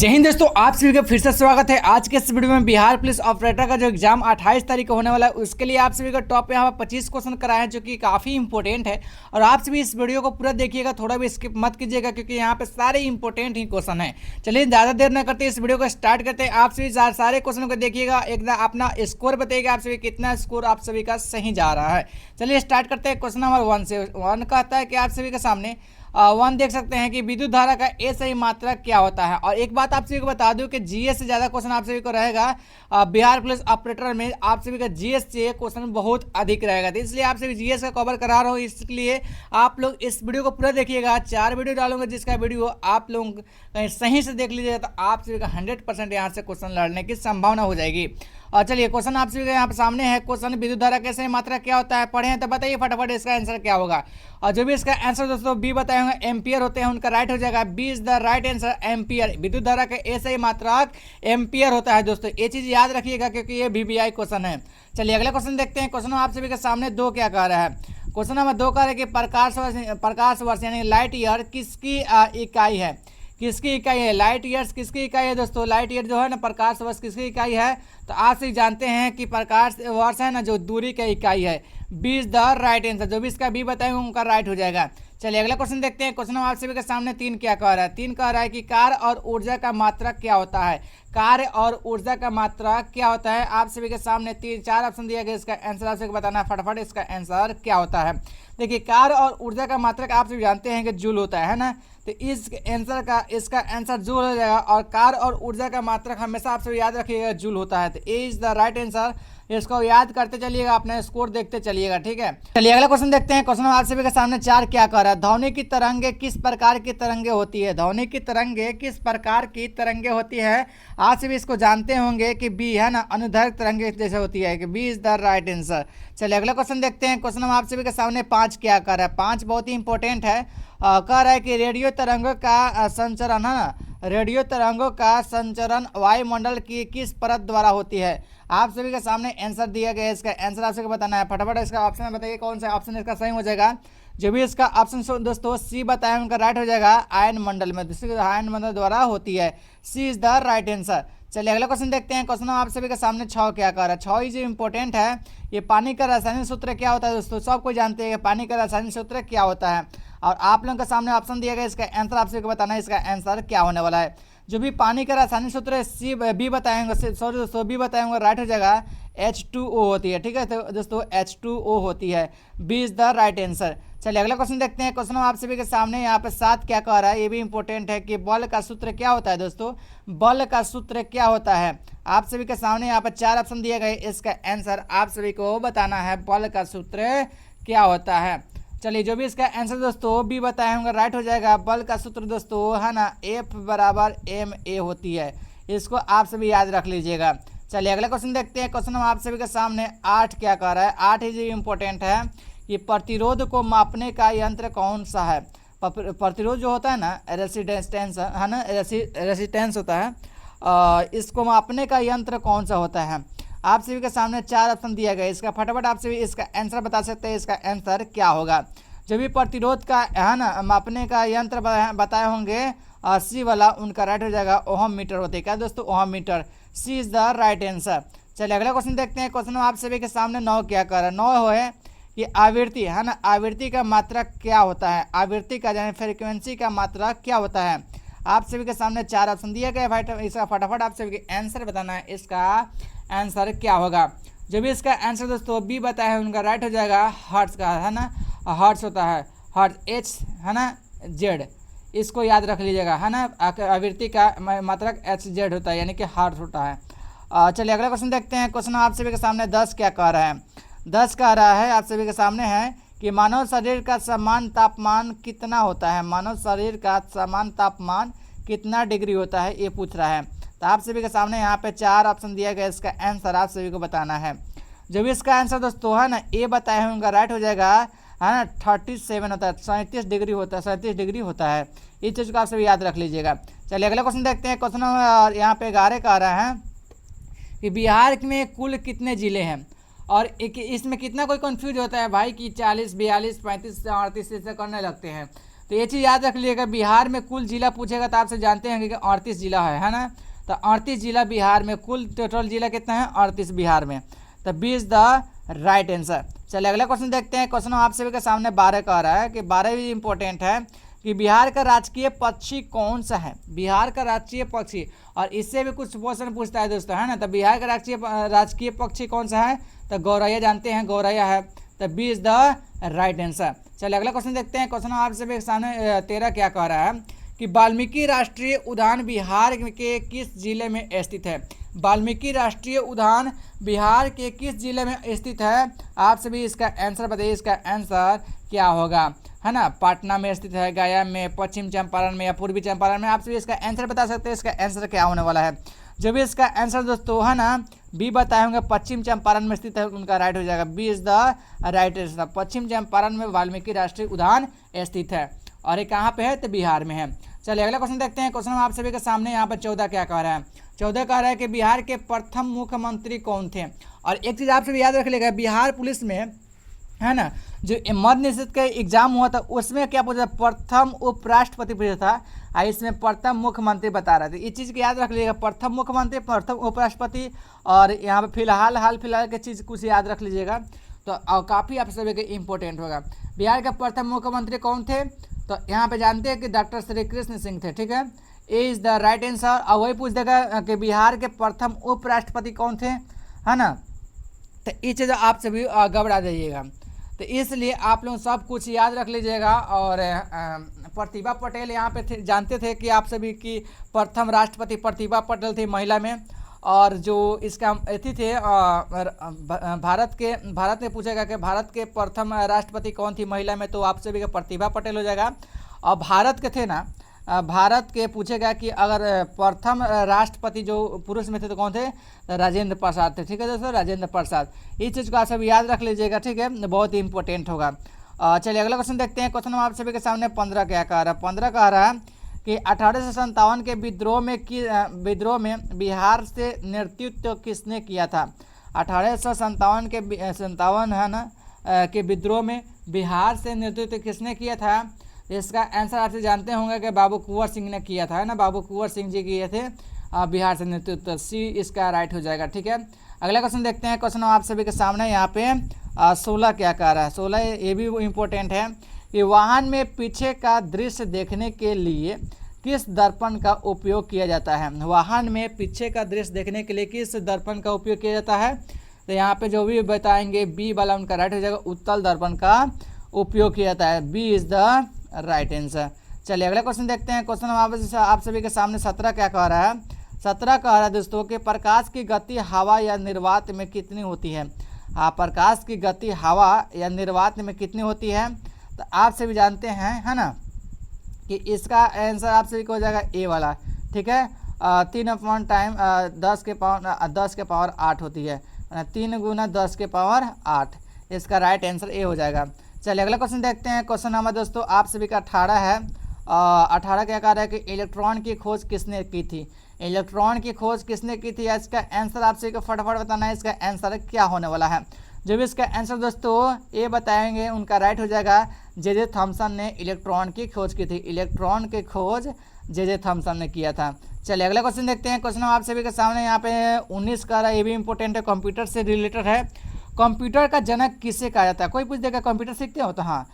जय हिंद दोस्तों, आप सभी का फिर से स्वागत है। आज के इस वीडियो में बिहार पुलिस ऑपरेटर का जो एग्जाम 28 तारीख को होने वाला है उसके लिए आप सभी का टॉप यहाँ पर 25 क्वेश्चन कराए हैं जो कि काफ़ी इंपॉर्टेंट है। और आप सभी इस वीडियो को पूरा देखिएगा, थोड़ा भी स्किप मत कीजिएगा क्योंकि यहाँ पे सारे इंपॉर्टेंट ही क्वेश्चन है। चलिए ज़्यादा देर न करते इस वीडियो को स्टार्ट करते हैं। आप सभी सारे क्वेश्चन को देखिएगा, एकदम अपना स्कोर बताइएगा आप सभी कितना स्कोर आप सभी का सही जा रहा है। चलिए स्टार्ट करते हैं। क्वेश्चन नंबर 1 से 1 कहता है कि आप सभी के सामने 1 देख सकते हैं कि विद्युत धारा का ए सही मात्रा क्या होता है। और एक बात आप सभी को बता दूं कि जीएस से ज़्यादा क्वेश्चन आप सभी को रहेगा बिहार पुलिस ऑपरेटर में। आप सभी का जीएस से क्वेश्चन बहुत अधिक रहेगा, तो इसलिए आप सभी जीएस का कवर करा रहा हूँ। इसलिए आप लोग इस वीडियो को पूरा देखिएगा। 4 वीडियो डालूंगा जिसका वीडियो आप लोग कहीं सही से देख लीजिएगा तो आप सभी का 100% यहाँ से क्वेश्चन लड़ने की संभावना हो जाएगी। और चलिए क्वेश्चन आप सभी के यहाँ पे सामने है। क्वेश्चन विद्युत धारा कैसे मात्रा क्या होता है, पढ़े हैं तो बताइए फटाफट इसका आंसर क्या होगा। और जो भी इसका आंसर दोस्तों बी बताए होंगे एम्पियर होते हैं उनका राइट हो जाएगा। B is the right answer, ampere. विद्युत धारा का ए सही मात्रक एम्पियर होता है दोस्तों, ये चीज याद रखिएगा क्योंकि ये वीवीआई क्वेश्चन है। चलिए अगला क्वेश्चन देखते हैं। क्वेश्चन आप सभी के सामने 2 क्या कह रहा है। क्वेश्चन नंबर 2 कह रहा है कि प्रकाश वर्ष यानी लाइट ईयर किसकी इकाई है। किसकी इकाई है? लाइट ईयर्स किसकी इकाई है दोस्तों? लाइट ईयर जो है ना, प्रकाश वर्ष किसकी इकाई है? तो आप सभी जानते हैं कि प्रकाश वर्ष है ना जो दूरी की इकाई है। B is the right answer. जो भी इसका बी बताएंगे उनका राइट हो जाएगा। चलिए अगला क्वेश्चन देखते हैं। क्वेश्चन आप सभी के सामने 3 क्या कह रहा है। 3 कह रहा है कि कार्य और ऊर्जा का मात्रक क्या होता है। कार्य और ऊर्जा का मात्रक क्या होता है। आप सभी के सामने 4 ऑप्शन दिया गया, इसका आंसर आप सभी बताना है फटाफट। इसका आंसर क्या होता है? देखिए कार्य और ऊर्जा का मात्रक आप सभी जानते हैं कि जूल होता है ना, तो इसका आंसर जूल हो जाएगा। और कार्य और ऊर्जा का मात्रक हमेशा आप सभी याद रखिएगा जूल होता है, तो ए इज द राइट आंसर। इसको याद करते चलिएगा, अपना स्कोर देखते चलिएगा, ठीक है। चलिए अगला क्वेश्चन देखते हैं। क्वेश्चन आप सभी के सामने 4 क्या कर रहा है। ध्वनि की तरंगे किस प्रकार की तरंगे होती है। ध्वनि की तरंगे किस प्रकार की तरंगे होती है। आप सभी इसको जानते होंगे कि बी है ना, अनुदैर्घ्य तरंगे जैसे होती है, कि B is the right answer. चलिए अगला क्वेश्चन देखते हैं। क्वेश्चन आप सभी के सामने 5 क्या कर रहा है। 5 बहुत ही इंपॉर्टेंट है। कह रहा है कि रेडियो तरंगों का संचरण है ना, रेडियो तरंगों का संचरण वायुमंडल की किस परत द्वारा होती है। आप सभी के सामने आंसर दिया गया है, इसका आंसर आप सभी को बताना है फटाफट। इसका ऑप्शन बताइए कौन सा ऑप्शन इसका सही हो जाएगा। जो भी इसका ऑप्शन दोस्तों सी बताया उनका राइट हो जाएगा। आयन मंडल में, आयन मंडल द्वारा होती है। सी इज द राइट आंसर। चलिए अगला क्वेश्चन देखते हैं। क्वेश्चन आप सभी के सामने 6 क्या कर रहा है। 6 इज इंपॉर्टेंट है। ये पानी का रासायनिक सूत्र क्या होता है दोस्तों, सबको जानते हैं कि पानी का रासायनिक सूत्र क्या होता है। और आप लोगों के सामने ऑप्शन दिया गया, इसका आंसर आप सभी को बताना है। इसका आंसर क्या होने वाला है। जो भी पानी का रासायनिक सूत्र सी बी बताएंगे, सॉरी दोस्तों बी बताएंगे, राइट हो जाएगा। H2O होती है, ठीक है तो दोस्तों H2O होती है। B is the right answer. चलिए अगला क्वेश्चन देखते हैं। क्वेश्चन आप सभी के सामने यहाँ पे 7 क्या कह रहा है। ये भी इंपॉर्टेंट है कि बल का सूत्र क्या होता है दोस्तों। बल का सूत्र क्या होता है। आप सभी के सामने यहाँ पर 4 ऑप्शन दिए गए, इसका आंसर आप सभी को बताना है। बल का सूत्र क्या होता है। चलिए जो भी इसका आंसर दोस्तों बी बताए होंगे राइट हो जाएगा। बल का सूत्र दोस्तों है ना F बराबर ma होती है। इसको आप सभी याद रख लीजिएगा। चलिए अगला क्वेश्चन देखते हैं। क्वेश्चन आप सभी के सामने 8 क्या कह रहा है। 8 ही इंपॉर्टेंट है कि प्रतिरोध को मापने का यंत्र कौन सा है। प्रतिरोध जो होता है ना, रेसिस्टेंस है ना, रेसिस्टेंस होता है। इसको मापने का यंत्र कौन सा होता है। आप सभी के सामने 4 ऑप्शन दिया गया, इसका फटाफट आप सभी इसका आंसर बता सकते हैं। इसका आंसर क्या होगा। जो भी प्रतिरोध का है ना मापने का यंत्र बताए होंगे सी वाला, उनका राइट हो जाएगा। ओहम मीटर होते हैं क्या दोस्तों, ohm metre. C is the right answer. चलिए अगला क्वेश्चन देखते हैं। क्वेश्चन आप सभी के सामने 9 क्या कर रहा है। 9 है कि आवृत्ति है ना, आवृत्ति का मात्रा क्या होता है। आवृत्ति का यानी फ्रीक्वेंसी का मात्रा क्या होता है। आप सभी के सामने 4 ऑप्शन दिए गए भाई, इसका फटाफट आप सभी के आंसर बताना है। इसका आंसर क्या होगा। जो भी इसका आंसर दोस्तों बी बताया है उनका राइट हो जाएगा। हर्ट्ज का है ना, हर्ट्ज होता है, हर्ट्ज H है ना Z, इसको याद रख लीजिएगा है ना। आवृत्ति का मात्रक HZ होता है यानी कि हर्ट्ज होता है। चलिए अगला क्वेश्चन देखते हैं। क्वेश्चन आप सभी के सामने 10 क्या कह रहा है। 10 कह रहा है आप सभी के सामने है कि मानव शरीर का समान तापमान कितना होता है। मानव शरीर का समान तापमान कितना डिग्री होता है, ये पूछ रहा है। तो आप सभी के सामने यहाँ पे 4 ऑप्शन दिया गया, इसका आंसर आप सभी को बताना है। जो भी इसका आंसर दोस्तों है ना ए बताए हैं उनका राइट हो जाएगा है ना। 37 होता है, 37 डिग्री होता है, 37 डिग्री होता है। इस चीज़ को आप सभी याद रख लीजिएगा। चलिए अगला क्वेश्चन देखते हैं। क्वेश्चन यहाँ पे 11 का आ रहा है कि बिहार में कुल कितने ज़िले हैं। और इसमें कितना कोई कंफ्यूज होता है भाई कि 40, 42, 35, 38 से करने लगते हैं। तो ये चीज़ याद रख लीजिएगा, बिहार में कुल जिला पूछेगा तो आपसे जानते हैं कि 38 जिला है ना। तो 38 जिला बिहार में, कुल टोटल जिला कितना है 38 बिहार में। तो B is the right answer. चलिए अगला क्वेश्चन देखते हैं। क्वेश्चन आप सभी के सामने 12 का आ रहा है कि 12 भी इंपॉर्टेंट है कि बिहार का राजकीय पक्षी कौन सा है। बिहार का राजकीय पक्षी, और इससे भी कुछ क्वेश्चन पूछता है दोस्तों, है ना। तो बिहार का राजकीय पक्षी कौन सा है, तो गौरैया, जानते हैं गौरैया है। तो B is the right answer. चलिए अगला क्वेश्चन देखते हैं। क्वेश्चन आप सभी के सामने 13 क्या कह रहा है कि वाल्मीकि राष्ट्रीय उद्यान बिहार के किस जिले में स्थित है। वाल्मीकि राष्ट्रीय उद्यान बिहार के किस जिले में स्थित है, आप सभी इसका आंसर बताइए। इसका आंसर क्या होगा, है ना। पटना में स्थित है, गया में, पश्चिम चंपारण में या पूर्वी चंपारण में, आप सभी इसका आंसर बता सकते हैं। इसका आंसर क्या होने वाला है, जो भी इसका आंसर दोस्तों है ना बी बताए होंगे, पश्चिम चंपारण में स्थित है, उनका राइट हो जाएगा। B is the right answer. पश्चिम चंपारण में वाल्मीकि राष्ट्रीय उद्यान स्थित है, और ये कहाँ पे है, तो बिहार में है। चलिए अगला क्वेश्चन देखते हैं। क्वेश्चन आप सभी के सामने यहाँ पर 14 क्या कह रहा है। 14 कह रहा है कि बिहार के प्रथम मुख्यमंत्री कौन थे। और एक चीज़ आप सभी याद रख लेगा, बिहार पुलिस में, है ना, जो मद निषेध का एग्जाम हुआ था उसमें क्या पूछा, प्रथम उपराष्ट्रपति पूछा था, इसमें प्रथम मुख्यमंत्री बता रहे थे। इस चीज़ को याद रख लीजिएगा, प्रथम मुख्यमंत्री, प्रथम उपराष्ट्रपति, और यहाँ पे हाल फिलहाल की चीज़ कुछ याद रख लीजिएगा, तो काफ़ी आप सभी के इम्पोर्टेंट होगा। बिहार के प्रथम मुख्यमंत्री कौन थे, तो यहाँ पे जानते हैं कि डॉक्टर श्री कृष्ण सिंह थे, ठीक है। A is the right answer. और वही पूछ देगा कि बिहार के प्रथम उपराष्ट्रपति कौन थे, है ना। तो ये चीज़ आप सभी घबरा जाइएगा, तो इसलिए आप लोग सब कुछ याद रख लीजिएगा। और प्रतिभा पटेल यहाँ पे थे, जानते थे कि आप सभी की प्रथम राष्ट्रपति प्रतिभा पटेल थी महिला में। और जो इसका अतिथि थे भारत में पूछेगा कि भारत के प्रथम राष्ट्रपति कौन थी महिला में, तो आप सभी का प्रतिभा पटेल हो जाएगा। और भारत के थे ना, भारत के पूछेगा कि अगर प्रथम राष्ट्रपति जो पुरुष में थे तो कौन थे, तो राजेंद्र प्रसाद थे, ठीक है दोस्तों, राजेंद्र प्रसाद। इस चीज़ को आप सब याद रख लीजिएगा, ठीक है, बहुत ही इंपॉर्टेंट होगा। चलिए अगला क्वेश्चन देखते हैं। क्वेश्चन आप सभी के सामने 15 क्या कह रहा है। 15 कह रहा है कि 1857 के विद्रोह में बिहार से नेतृत्व किसने किया था। 1857 है ना के विद्रोह में बिहार से नेतृत्व किसने किया था। इसका आंसर आपसे जानते होंगे कि बाबू कुंवर सिंह ने किया था, है ना, बाबू कुंवर सिंह जी किए थे बिहार से नेतृत्व। सी इसका राइट हो जाएगा, ठीक है। अगला क्वेश्चन देखते हैं। क्वेश्चन आप सभी के सामने यहाँ पे 16 क्या कह रहा है। 16 ये भी इम्पोर्टेंट है कि वाहन में पीछे का दृश्य देखने के लिए किस दर्पण का उपयोग किया जाता है। वाहन में पीछे का दृश्य देखने के लिए किस दर्पण का उपयोग किया जाता है, तो यहाँ पे जो भी बताएंगे बी वाला उनका राइट हो जाएगा, उत्तल दर्पण का उपयोग किया जाता है। B is the right answer. चलिए अगला क्वेश्चन देखते हैं। क्वेश्चन आप सभी के सामने 17 क्या कह रहा है। 17 कह रहा है दोस्तों कि प्रकाश की गति हवा या निर्वात में कितनी होती है। प्रकाश की गति हवा या निर्वात में कितनी होती है, तो आप सभी जानते हैं, है ना, कि इसका आंसर आप सभी को हो जाएगा ए वाला, ठीक है। 3 अपॉन टाइम 10 के पावर 8 होती है, 3 गुना 10 के पावर 8। इसका राइट आंसर ए हो जाएगा। चलिए अगला क्वेश्चन देखते हैं। क्वेश्चन नंबर दोस्तों आप सभी का 18 है। 18 क्या कह रहा है कि इलेक्ट्रॉन की खोज किसने की थी। इलेक्ट्रॉन की खोज किसने की थी, इसका आंसर आप सभी को फटाफट बताना है। इसका आंसर क्या होने वाला है। जो भी इसका आंसर दोस्तों ये बताएंगे उनका राइट हो जाएगा। जे थॉमसन ने इलेक्ट्रॉन की खोज की थी। इलेक्ट्रॉन की खोज जे थॉमसन ने किया था। चलिए अगला क्वेश्चन देखते हैं। क्वेश्चन आप सभी के सामने यहाँ पे 19 का रहा है, ये भी इंपॉर्टेंट है, कंप्यूटर से रिलेटेड है। कंप्यूटर का जनक किसे कहा जाता है। कोई पूछ देगा कंप्यूटर सीखते हो, तो हाँ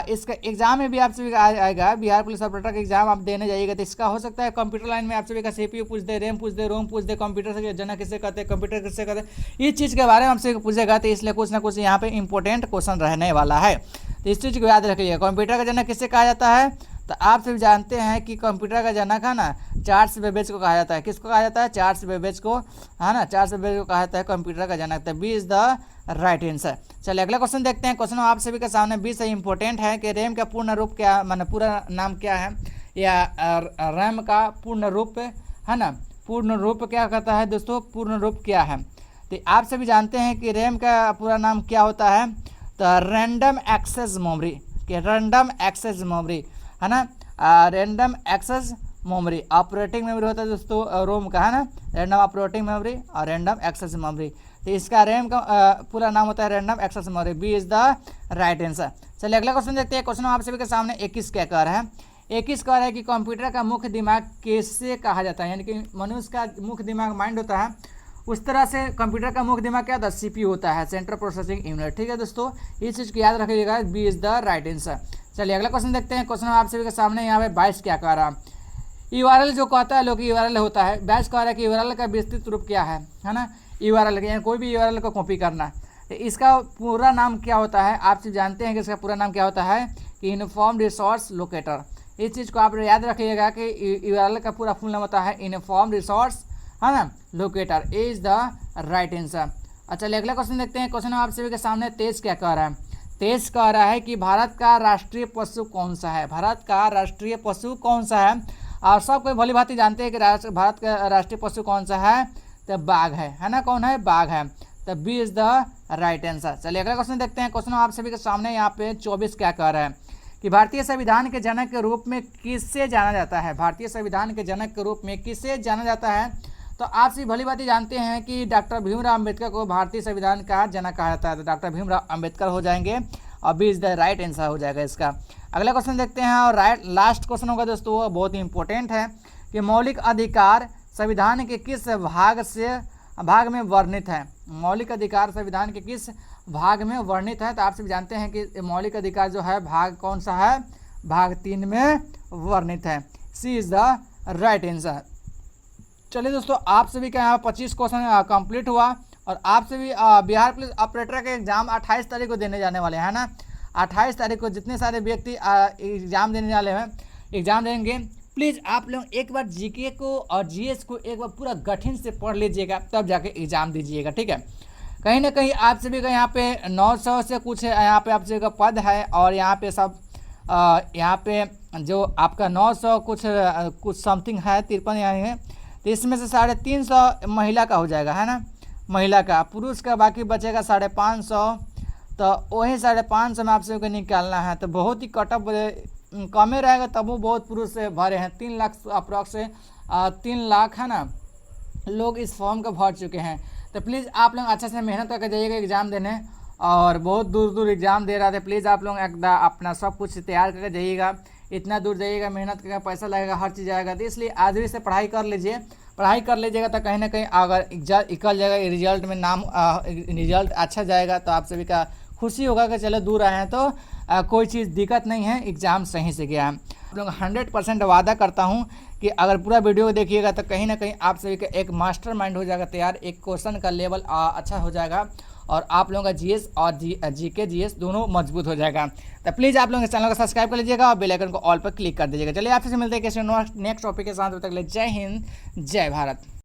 इसका एग्जाम में भी आप सभी का आएगा। बिहार पुलिस ऑपरेटर का एग्जाम आप देने जाइएगा तो इसका हो सकता है कंप्यूटर लाइन में आप सभी का सीपीयू पूछ दे, रैम पूछ दे, रोम पूछ दे, कंप्यूटर से जनक किसे कहते हैं, कंप्यूटर किससे कहते हैं, इस चीज़ के बारे में आपसे पूछेगा। तो इसलिए कुछ ना कुछ यहाँ पे इंपॉर्टेंट क्वेश्चन रहने वाला है, तो इस चीज़ को याद रखिएगा। कंप्यूटर का जनक किससे कहा जाता है, तो आप सभी जानते हैं कि कंप्यूटर का जनक है ना चार्ल्स बेबेज को कहा जाता है। किसको कहा जाता है, चार्ल्स बेबेज को, है ना, चार्ल्स बेबेज को कहा जाता है कंप्यूटर का जनक। तो B is the right answer. चलिए अगला क्वेश्चन देखते हैं। क्वेश्चन आप सभी के सामने 20 से इंपॉर्टेंट है कि रैम का पूर्ण रूप क्या, माने पूरा नाम क्या है, या रैम का पूर्ण रूप, है ना, पूर्ण रूप क्या कहता है दोस्तों, पूर्ण रूप क्या है। तो आप सभी जानते हैं कि रैम का पूरा नाम क्या होता है, तो रैंडम एक्सेस मेमोरी, कि रैंडम एक्सेस मेमोरी, है ना, random access memory operating memory होता है दोस्तों रोम का, है ना, रैंडम ऑपरेटिंग मेमोरी और रैंडम एक्सेस मेमोरी। तो इसका रैम का पूरा नाम होता है random access memory. B is the right answer. चलिए अगला क्वेश्चन देखते हैं। क्वेश्चन आप सभी के सामने 21 क्या कह रहा है। 21 कह रहा है कि कंप्यूटर का मुख्य दिमाग किसे कहा जाता है, यानी कि मनुष्य का मुख्य दिमाग माइंड होता है, उस तरह से कंप्यूटर का मुख्य दिमाग क्या होता है, सीपीयू होता है, सेंट्रल प्रोसेसिंग यूनिट। ठीक है दोस्तों, इस चीज़ को याद रखिएगा, B is the right answer. चलिए अगला क्वेश्चन देखते हैं। क्वेश्चन आप सभी के सामने यहाँ पे 22 क्या कह रहा है। यूआरएल जो कहता है लोग यूआरएल होता है, 22 कह रहा है कि यूआरएल का विस्तृत रूप क्या है ना। यूआरएल यानी कोई भी यूआरएल को कॉपी करना, तो इसका पूरा नाम क्या होता है, आप सिर्फ जानते हैं कि इसका पूरा नाम क्या होता है कि यूनिफॉर्म रिसोर्स लोकेटर। इस चीज़ को आप याद रखिएगा कि यूआरएल का पूरा फुल नाम होता है यूनिफॉर्म रिसोर्स है ना locator, is the right answer. अच्छा अगला क्वेश्चन देखते हैं। क्वेश्चन आप सभी के सामने 23 क्या कह रहा है। 23 कह रहा है कि भारत का राष्ट्रीय पशु कौन सा है। भारत का राष्ट्रीय पशु कौन सा है, और सब कोई भली भांति जानते हैं कि भारत का राष्ट्रीय पशु कौन सा है, तो बाघ है ना। कौन है, बाघ है, तो B is the right answer. चलिए अगला क्वेश्चन देखते हैं। क्वेश्चन आप सभी के सामने यहाँ पे 24 क्या कह रहा है कि भारतीय संविधान के जनक के रूप में किससे जाना जाता है। भारतीय संविधान के जनक के रूप में किससे जाना जाता है, तो आप सभी भली बात जानते हैं कि डॉक्टर भीमराव अंबेडकर को भारतीय संविधान का जनक कहा जाता है, तो डॉक्टर भीमराव अंबेडकर हो जाएंगे और B is the right answer हो जाएगा इसका। अगला क्वेश्चन देखते हैं और लास्ट क्वेश्चन होगा दोस्तों, वो बहुत ही इंपॉर्टेंट है कि मौलिक अधिकार संविधान के किस भाग में वर्णित है। मौलिक अधिकार संविधान के किस भाग में वर्णित है, तो आप सभी जानते हैं कि मौलिक अधिकार जो है भाग कौन सा है, भाग 3 में वर्णित है, सी इज द राइट आंसर। चलिए दोस्तों, आप सभी का यहाँ 25 क्वेश्चन कंप्लीट हुआ और आप सभी बिहार पुलिस ऑपरेटर के एग्जाम 28 तारीख को देने जाने वाले हैं ना। 28 तारीख को जितने सारे व्यक्ति एग्जाम देने वाले हैं, एग्जाम देंगे, प्लीज़ आप लोग एक बार जीके को और जीएस को एक बार पूरा गठिन से पढ़ लीजिएगा, तब जाके एग्जाम दीजिएगा। ठीक है, कहीं ना कहीं आप सभी का यहाँ पे 900 से कुछ यहाँ पे आप सभी का पद है, और यहाँ पे सब यहाँ पे जो आपका 900 कुछ समथिंग है, 53 यहाँ है, तो इसमें से 350 महिला का हो जाएगा है ना, महिला का। पुरुष का बाकी बचेगा 550, तो वही 550 में आप सभी को निकालना है, तो बहुत ही कटअप कम ही रहेगा, तब वो बहुत पुरुष से भरे हैं। 3 लाख अप्रॉक्स 3 लाख है ना लोग इस फॉर्म को भर चुके हैं। तो प्लीज़ आप लोग अच्छे से मेहनत करके जाइएगा एग्ज़ाम देने, और बहुत दूर दूर एग्ज़ाम दे रहा था, प्लीज़ आप लोग एकदम अपना सब कुछ तैयार करके जाइएगा। इतना दूर जाइएगा, मेहनत करके पैसा लगेगा, हर चीज़ आएगा, तो इसलिए आज भी से पढ़ाई कर लीजिए। पढ़ाई कर लीजिएगा तो कहीं ना कहीं अगर निकल जाएगा रिजल्ट में नाम, रिजल्ट अच्छा जाएगा तो आप सभी का खुशी होगा कि चलो दूर आए हैं तो कोई चीज़ दिक्कत नहीं है, एग्ज़ाम सही से गया है। आप लोग 100% वादा करता हूँ कि अगर पूरा वीडियो देखिएगा तो कहीं ना कहीं आप सभी का एक मास्टर माइंड हो जाएगा तैयार, एक क्वेश्चन का लेवल अच्छा हो जाएगा, और आप लोगों का जीएस और जीके जीएस दोनों मजबूत हो जाएगा। तो प्लीज़ आप लोग इस चैनल को सब्सक्राइब कर लीजिएगा और बेल आइकन को ऑल पर क्लिक कर दीजिएगा। चलिए आपसे मिलते हैं किसी नेक्स्ट टॉपिक के साथ, तब तक के लिए जय हिंद, जय भारत।